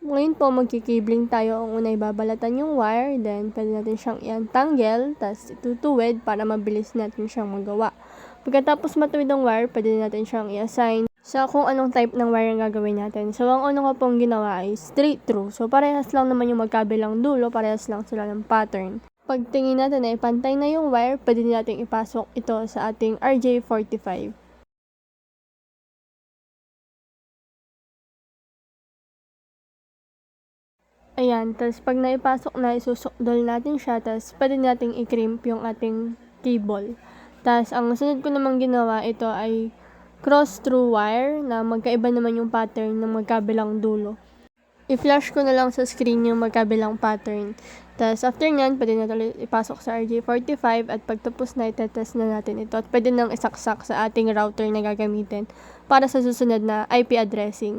Ngayon po, magkikabling tayo. Ang una, ibabalatan yung wire, then pwede natin siyang i-untangle, tapos itutuwid para mabilis natin siyang magawa. Pagkatapos matuwid ang wire, pwede natin siyang i-assign sa kung anong type ng wire ang gagawin natin. So, ang una ko pong ginawa ay straight through. So, parehas lang naman yung magkabilang dulo, parehas lang sila ng pattern. Pagtingin natin ay pantay na yung wire, pwede natin ipasok ito sa ating RJ45. Ayan, tapos pag naipasok na, isusukdol natin siya, tapos pwede nating i-crimp yung ating cable. Tapos ang sunod ko namang ginawa, ito ay cross-through wire na magkaiba naman yung pattern ng magkabilang dulo. I-flash ko na lang sa screen yung magkabilang pattern. Tapos after nyan, pwede natin ipasok sa RJ45 at pagtapos na, itetest na natin ito. At pwede nang isaksak sa ating router na gagamitin para sa susunod na IP addressing.